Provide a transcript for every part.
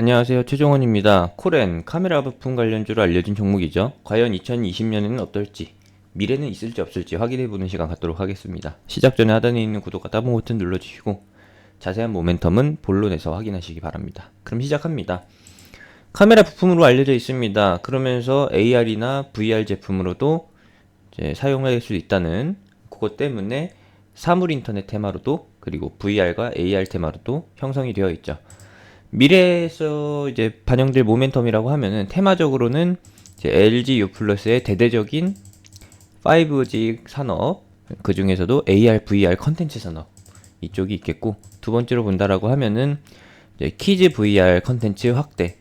안녕하세요, 최종원입니다. 코렌, 카메라 부품 관련주로 알려진 종목이죠. 과연 2020년에는 어떨지, 미래는 있을지 없을지 확인해보는 시간 갖도록 하겠습니다. 시작 전에 하단에 있는 구독과 따봉 버튼 눌러주시고 자세한 모멘텀은 본론에서 확인하시기 바랍니다. 그럼 시작합니다. 카메라 부품으로 알려져 있습니다. 그러면서 AR이나 VR 제품으로도 이제 사용할 수 있다는 그것 때문에 사물 인터넷 테마로도 그리고 VR과 AR 테마로도 형성이 되어 있죠. 미래에서 이제 반영될 모멘텀이라고 하면은 테마적으로는 이제 LG U+의 대대적인 5G 산업, 그 중에서도 AR, VR 컨텐츠 산업 이쪽이 있겠고, 두 번째로 본다라고 하면은 이제 키즈 VR 컨텐츠 확대,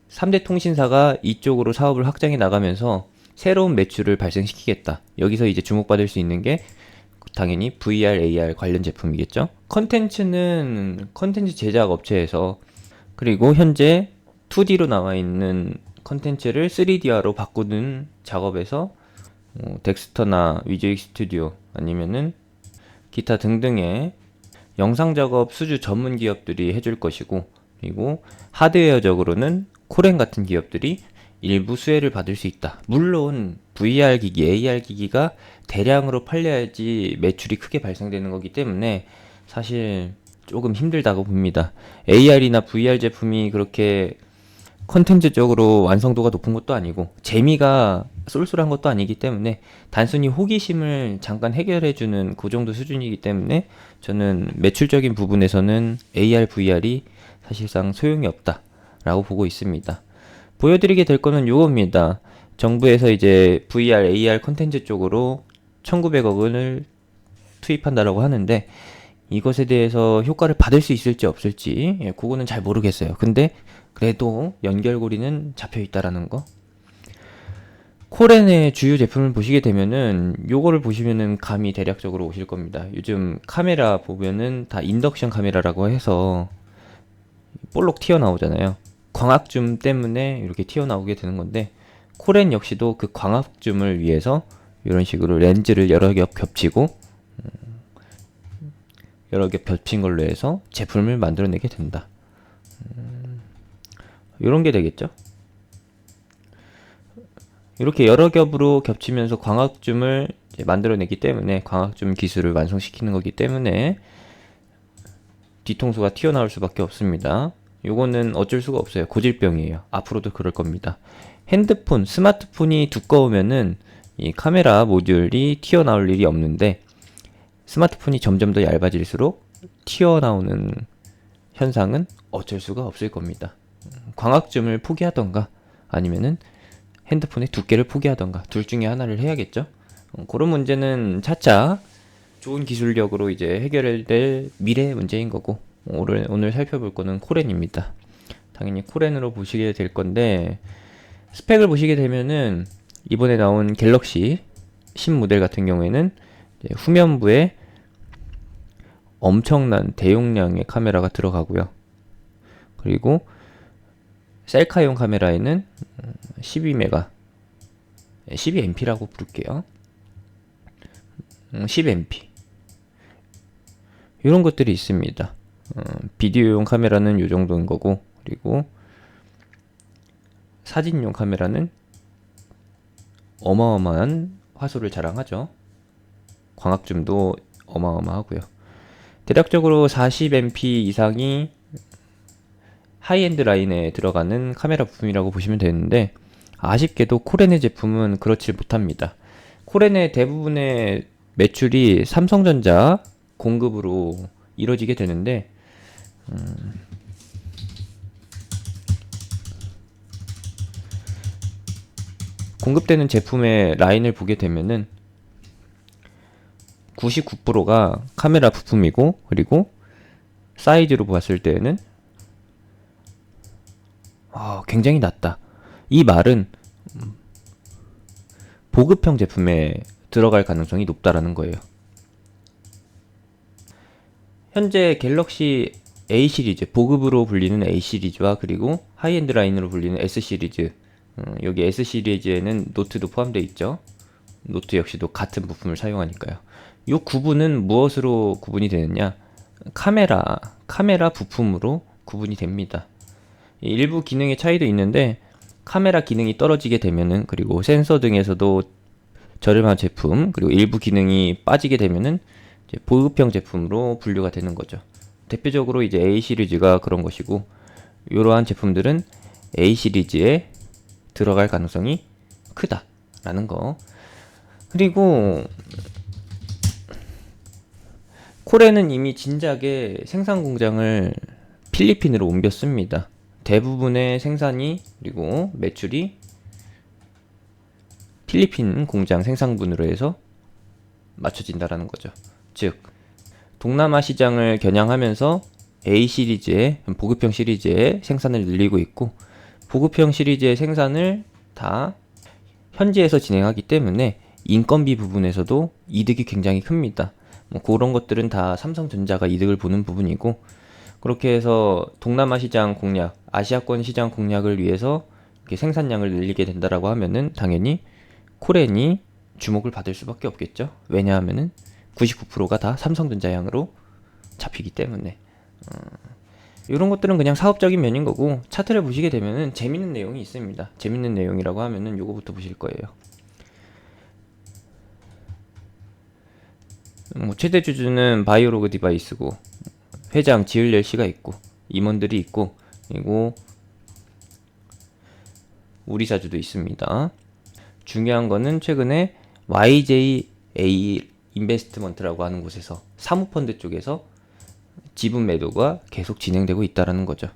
3대 통신사가 이쪽으로 사업을 확장해 나가면서 새로운 매출을 발생시키겠다. 여기서 이제 주목받을 수 있는 게 당연히 VR, AR 관련 제품이겠죠. 컨텐츠는 컨텐츠 제작 업체에서, 그리고 현재 2D로 나와 있는 컨텐츠를 3D화로 바꾸는 작업에서 덱스터나 위즈익 스튜디오 아니면은 기타 등등의 영상 작업 수주 전문 기업들이 해줄 것이고, 그리고 하드웨어적으로는 코렌 같은 기업들이 일부 수혜를 받을 수 있다. 물론 VR 기기, AR 기기가 대량으로 팔려야지 매출이 크게 발생되는 거기 때문에 사실 조금 힘들다고 봅니다. AR이나 VR 제품이 그렇게 컨텐츠적으로 완성도가 높은 것도 아니고 재미가 쏠쏠한 것도 아니기 때문에 단순히 호기심을 잠깐 해결해주는 그 정도 수준이기 때문에 저는 매출적인 부분에서는 AR, VR이 사실상 소용이 없다라고 보고 있습니다. 보여드리게 될 거는 요겁니다. 정부에서 이제 VR, AR 컨텐츠 쪽으로 1900억 원을 투입한다라고 하는데 이것에 대해서 효과를 받을 수 있을지 없을지 그거는 잘 모르겠어요. 근데 그래도 연결고리는 잡혀 있다라는 거. 코렌의 주요 제품을 보시게 되면은 요거를 보시면은 감이 대략적으로 오실 겁니다. 요즘 카메라 보면은 다 인덕션 카메라라고 해서 볼록 튀어나오잖아요. 광학줌 때문에 이렇게 튀어나오게 되는 건데, 코렌 역시도 그 광학줌을 위해서 이런 식으로 렌즈를 여러 겹 겹치고 여러 겹 겹친 걸로 해서 제품을 만들어내게 된다. 이런 게 되겠죠. 이렇게 여러 겹으로 겹치면서 광학줌을 만들어내기 때문에, 광학줌 기술을 완성시키는 거기 때문에 뒤통수가 튀어나올 수밖에 없습니다. 요거는 어쩔 수가 없어요. 고질병이에요. 앞으로도 그럴 겁니다. 핸드폰, 스마트폰이 두꺼우면은 이 카메라 모듈이 튀어나올 일이 없는데, 스마트폰이 점점 더 얇아질수록 튀어나오는 현상은 어쩔 수가 없을 겁니다. 광학줌을 포기하던가 아니면은 핸드폰의 두께를 포기하던가 둘 중에 하나를 해야겠죠. 그런 문제는 차차 좋은 기술력으로 이제 해결될 미래의 문제인 거고, 오늘 살펴볼 거는 코렌입니다. 당연히 코렌으로 보시게 될 건데, 스펙을 보시게 되면은 이번에 나온 갤럭시 신모델 같은 경우에는 후면부에 엄청난 대용량의 카메라가 들어가고요. 그리고 셀카용 카메라에는 12메가, 12MP라고 부를게요. 10MP. 이런 것들이 있습니다. 비디오용 카메라는 이 정도인 거고, 그리고 사진용 카메라는 어마어마한 화소를 자랑하죠. 광학줌도 어마어마하고요. 대략적으로 40MP 이상이 하이엔드 라인에 들어가는 카메라 부품이라고 보시면 되는데, 아쉽게도 코렌의 제품은 그렇지 못합니다. 코렌의 대부분의 매출이 삼성전자 공급으로 이루어지게 되는데, 공급되는 제품의 라인을 보게 되면은 99%가 카메라 부품이고, 그리고 사이즈로 봤을 때는 굉장히 낮다. 이 말은 보급형 제품에 들어갈 가능성이 높다라는 거예요. 현재 갤럭시 A 시리즈, 보급으로 불리는 A 시리즈와 그리고 하이엔드 라인으로 불리는 S 시리즈, 여기 S 시리즈에는 노트도 포함되어 있죠. 노트 역시도 같은 부품을 사용하니까요. 이 구분은 무엇으로 구분이 되느냐? 카메라 부품으로 구분이 됩니다. 일부 기능의 차이도 있는데 카메라 기능이 떨어지게 되면은, 그리고 센서 등에서도 저렴한 제품, 그리고 일부 기능이 빠지게 되면은 이제 보급형 제품으로 분류가 되는 거죠. 대표적으로 이제 A 시리즈가 그런 것이고, 이러한 제품들은 A 시리즈에 들어갈 가능성이 크다라는 거. 그리고 코레는 이미 진작에 생산 공장을 필리핀으로 옮겼습니다. 대부분의 생산이 그리고 매출이 필리핀 공장 생산분으로 해서 맞춰진다라는 거죠. 즉 동남아 시장을 겨냥하면서 A 시리즈의 보급형 시리즈의 생산을 늘리고 있고, 보급형 시리즈의 생산을 다 현지에서 진행하기 때문에 인건비 부분에서도 이득이 굉장히 큽니다. 뭐 그런 것들은 다 삼성전자가 이득을 보는 부분이고, 그렇게 해서 동남아 시장 공략, 아시아권 시장 공략을 위해서 이렇게 생산량을 늘리게 된다라고 하면은 당연히 코렌이 주목을 받을 수밖에 없겠죠. 왜냐하면은 99%가 다 삼성전자 향으로 잡히기 때문에. 이런 것들은 그냥 사업적인 면인 거고, 차트를 보시게 되면은 재밌는 내용이 있습니다. 재밌는 내용이라고 하면은 요거부터 보실 거예요. 최대 주주는 바이오로그 디바이스고, 회장 지을열 씨가 있고, 임원들이 있고, 그리고 우리사주도 있습니다. 중요한 거는 최근에 YJA 인베스트먼트라고 하는 곳에서 사모펀드 쪽에서 지분 매도가 계속 진행되고 있다라는 거죠.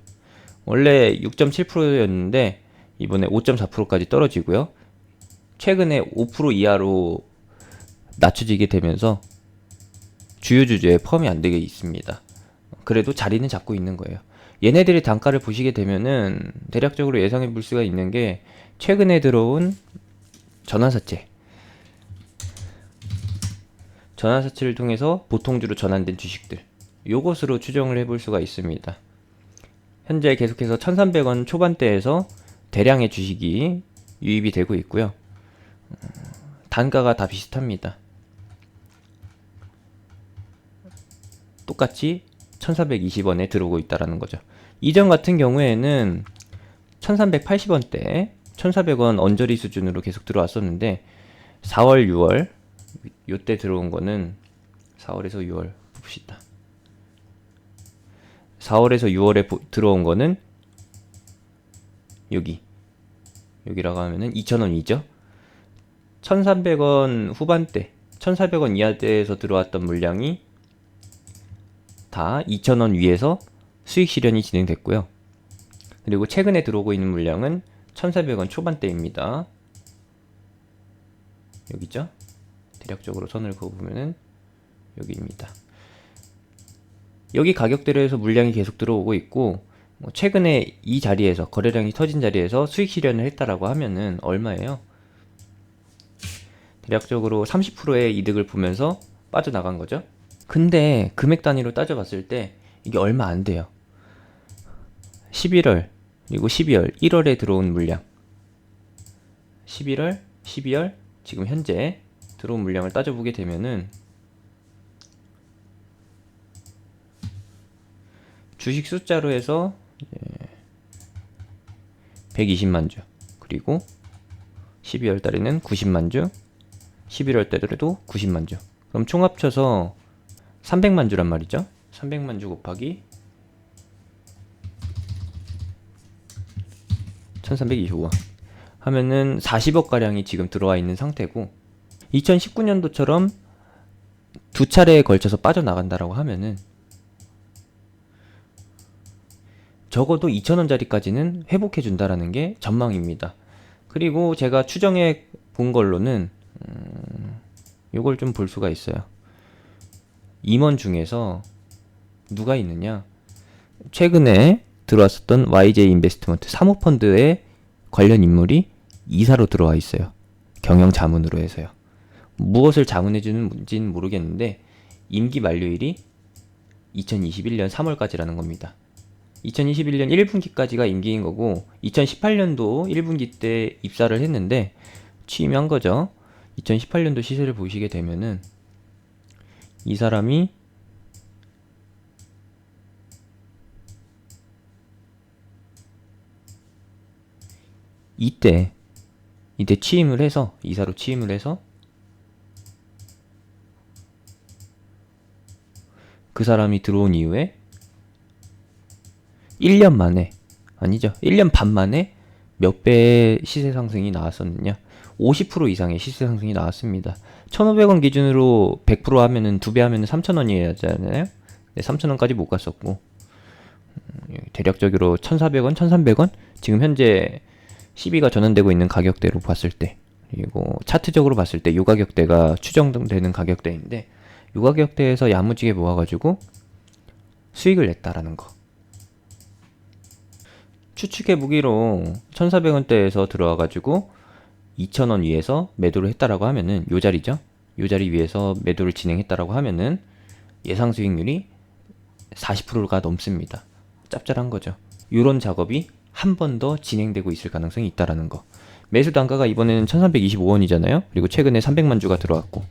원래 6.7%였는데 이번에 5.4%까지 떨어지고요. 최근에 5% 이하로 낮춰지게 되면서 주요 주주에 포함이 안 되게 있습니다. 그래도 자리는 잡고 있는 거예요. 얘네들의 단가를 보시게 되면은 대략적으로 예상해 볼 수가 있는 게, 최근에 들어온 전환사채를 통해서 보통주로 전환된 주식들, 요것으로 추정을 해볼 수가 있습니다. 현재 계속해서 1300원 초반대에서 대량의 주식이 유입이 되고 있고요. 단가가 다 비슷합니다. 똑같이 1420원에 들어오고 있다라는 거죠. 이전 같은 경우에는 1380원대 1400원 언저리 수준으로 계속 들어왔었는데, 4월 6월 요때 들어온 거는 4월에서 6월 봅시다. 4월에서 6월에 들어온 거는 여기라고 하면은 2,000원이죠. 1,300원 후반대, 1,400원 이하대에서 들어왔던 물량이 다 2,000원 위에서 수익 실현이 진행됐고요. 그리고 최근에 들어오고 있는 물량은 1,400원 초반대입니다. 여기죠? 대략적으로 선을 그어보면은 여기입니다. 여기 가격대로해서 물량이 계속 들어오고 있고, 최근에 이 자리에서 거래량이 터진 자리에서 수익 실현을 했다라고 하면은 얼마예요? 대략적으로 30%의 이득을 보면서 빠져나간 거죠. 근데 금액 단위로 따져봤을 때 이게 얼마 안 돼요. 11월 그리고 12월, 1월에 들어온 물량, 11월, 12월 지금 현재 들어온 물량을 따져보게 되면은 주식 숫자로 해서 120만 주, 그리고 12월 달에는 90만 주, 11월 달에도 90만 주. 그럼 총 합쳐서 300만 주란 말이죠. 300만 주 곱하기 1325원 하면은 40억 가량이 지금 들어와 있는 상태고, 2019년도처럼 두 차례에 걸쳐서 빠져나간다라고 하면은 적어도 2,000원짜리까지는 회복해 준다라는 게 전망입니다. 그리고 제가 추정해 본 걸로는 요걸 좀 볼 수가 있어요. 임원 중에서 누가 있느냐, 최근에 들어왔었던 YJ 인베스트먼트 사모펀드의 관련 인물이 이사로 들어와 있어요. 경영 자문으로 해서요. 무엇을 자문해주는지는 모르겠는데 임기 만료일이 2021년 3월까지라는 겁니다. 2021년 1분기까지가 임기인 거고, 2018년도 1분기 때 입사를 했는데 취임한 거죠. 2018년도 시세를 보시게 되면은 이 사람이 이때 취임을 해서, 이사로 취임을 해서 그 사람이 들어온 이후에 1년 만에, 아니죠, 1년 반 만에 몇 배의 시세 상승이 나왔었느냐? 50% 이상의 시세 상승이 나왔습니다. 1,500원 기준으로 100% 하면은 2배 하면은 3,000원이었잖아요. 네, 3,000원까지 못 갔었고, 대략적으로 1,400원, 1,300원? 지금 현재 시비가 전환되고 있는 가격대로 봤을 때, 그리고 차트적으로 봤을 때 이 가격대가 추정되는 가격대인데, 이 가격대에서 야무지게 모아가지고 수익을 냈다라는 거. 추측해보기로 1,400원대에서 들어와가지고 2,000원 위에서 매도를 했다라고 하면은, 요 자리죠? 요 자리 위에서 매도를 진행했다라고 하면은 예상 수익률이 40%가 넘습니다. 짭짤한 거죠. 요런 작업이 한 번 더 진행되고 있을 가능성이 있다라는 거. 매수 단가가 이번에는 1,325원이잖아요. 그리고 최근에 300만 주가 들어왔고,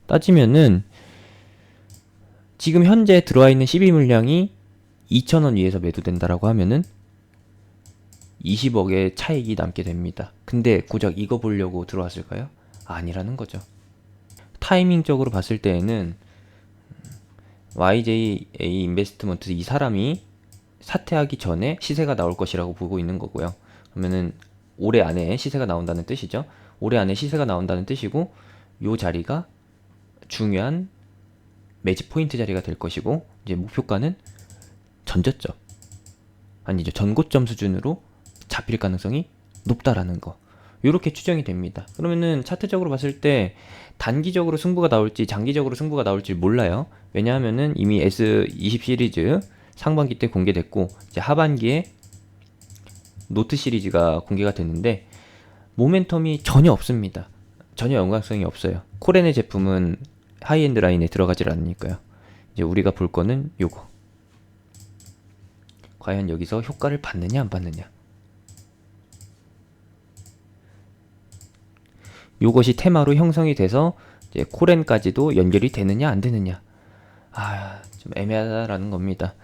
따지면은 지금 현재 들어와 있는 12 물량이 2,000원 위에서 매도된다라고 하면은 20억의 차익이 남게 됩니다. 근데 고작 이거 보려고 들어왔을까요? 아니라는 거죠. 타이밍적으로 봤을 때에는 YJA 인베스트먼트 이 사람이 사퇴하기 전에 시세가 나올 것이라고 보고 있는 거고요. 그러면은 올해 안에 시세가 나온다는 뜻이죠. 올해 안에 시세가 나온다는 뜻이고, 요 자리가 중요한 매집 포인트 자리가 될 것이고, 이제 목표가는 전저점, 아니죠, 전고점 수준으로 잡힐 가능성이 높다라는 거. 요렇게 추정이 됩니다. 그러면은 차트적으로 봤을 때 단기적으로 승부가 나올지 장기적으로 승부가 나올지 몰라요. 왜냐하면은 이미 S20 시리즈 상반기 때 공개됐고, 이제 하반기에 노트 시리즈가 공개가 됐는데 모멘텀이 전혀 없습니다. 전혀 연관성이 없어요. 코렌의 제품은 하이엔드 라인에 들어가질 않으니까요. 이제 우리가 볼 거는 요거. 과연 여기서 효과를 받느냐 안 받느냐. 요것이 테마로 형성이 돼서 이제 코렌까지도 연결이 되느냐 안 되느냐. 좀 애매하다라는 겁니다.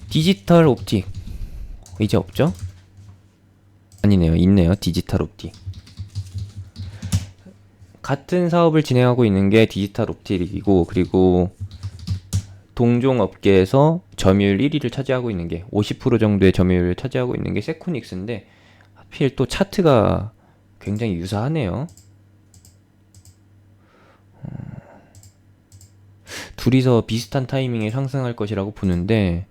디지털 옵틱 이제 없죠? 아니네요, 있네요. 디지털 옵틱. 같은 사업을 진행하고 있는 게 디지털 옵틱이고, 그리고 동종 업계에서 점유율 1위를 차지하고 있는 게 50% 정도의 점유율을 차지하고 있는 게 세코닉스인데, 하필 또 차트가 굉장히 유사하네요. 둘이서 비슷한 타이밍에 상승할 것이라고 보는데,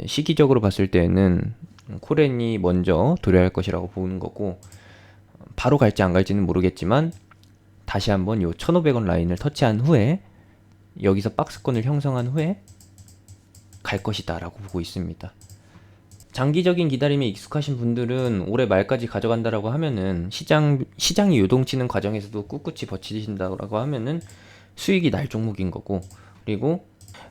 시기적으로 봤을 때는 코렌이 먼저 도래할 것이라고 보는 거고, 바로 갈지 안 갈지는 모르겠지만 다시 한번 요 1,500원 라인을 터치한 후에, 여기서 박스권을 형성한 후에 갈 것이다 라고 보고 있습니다. 장기적인 기다림에 익숙하신 분들은 올해 말까지 가져간다라고 하면은, 시장이 요동치는 과정에서도 꿋꿋이 버티신다라고 하면은 수익이 날 종목인 거고, 그리고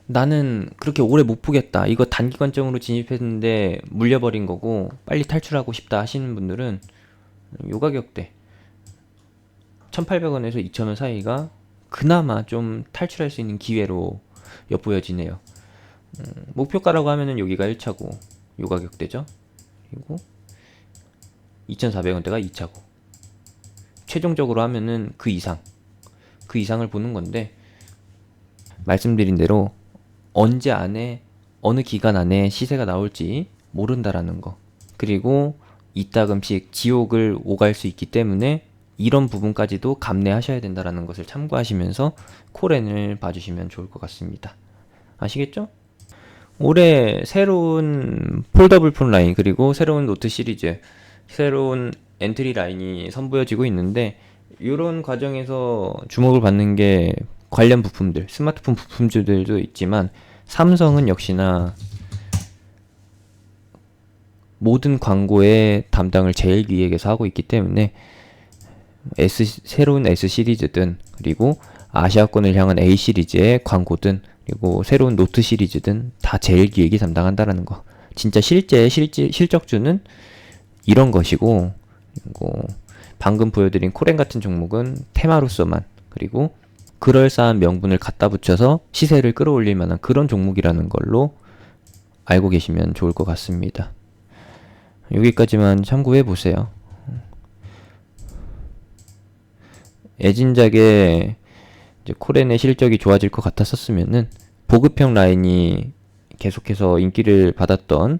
나는 그렇게 오래 못 보겠다, 이거 단기관점으로 진입했는데 물려버린 거고 빨리 탈출하고 싶다 하시는 분들은 요 가격대 1,800원에서 2,000원 사이가 그나마 좀 탈출할 수 있는 기회로 엿보여지네요. 목표가라고 하면은 여기가 1차고 요 가격대죠. 그리고 2,400원대가 2차고, 최종적으로 하면은 그 이상을 보는 건데, 말씀드린 대로 언제 안에, 어느 기간 안에 시세가 나올지 모른다라는 거. 그리고 이따금씩 지옥을 오갈 수 있기 때문에 이런 부분까지도 감내하셔야 된다라는 것을 참고하시면서 코렌을 봐주시면 좋을 것 같습니다. 아시겠죠? 올해 새로운 폴더블 폰 라인, 그리고 새로운 노트 시리즈, 새로운 엔트리 라인이 선보여지고 있는데, 이런 과정에서 주목을 받는 게 관련 부품들, 스마트폰 부품주들도 있지만 삼성은 역시나 모든 광고의 담당을 제일 기획에서 하고 있기 때문에 새로운 S 시리즈든, 그리고 아시아권을 향한 A 시리즈의 광고든, 그리고 새로운 노트 시리즈든 다 제일 기획이 담당한다라는 거. 진짜 실적주는 이런 것이고, 그리고 방금 보여드린 코렌 같은 종목은 테마로서만, 그리고 그럴싸한 명분을 갖다 붙여서 시세를 끌어올릴 만한 그런 종목이라는 걸로 알고 계시면 좋을 것 같습니다. 여기까지만 참고해 보세요. 애진작에 이제 코렌의 실적이 좋아질 것 같았었으면은 보급형 라인이 계속해서 인기를 받았던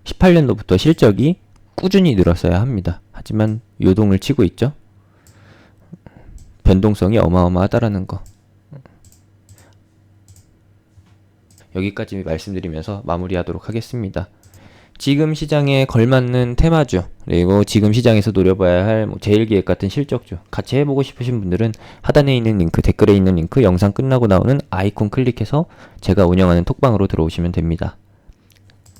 18년도부터 실적이 꾸준히 늘었어야 합니다. 하지만 요동을 치고 있죠. 변동성이 어마어마하다라는 거. 여기까지 말씀드리면서 마무리하도록 하겠습니다. 지금 시장에 걸맞는 테마주, 그리고 지금 시장에서 노려봐야 할 제일기획 같은 실적주 같이 해보고 싶으신 분들은 하단에 있는 링크, 댓글에 있는 링크, 영상 끝나고 나오는 아이콘 클릭해서 제가 운영하는 톡방으로 들어오시면 됩니다.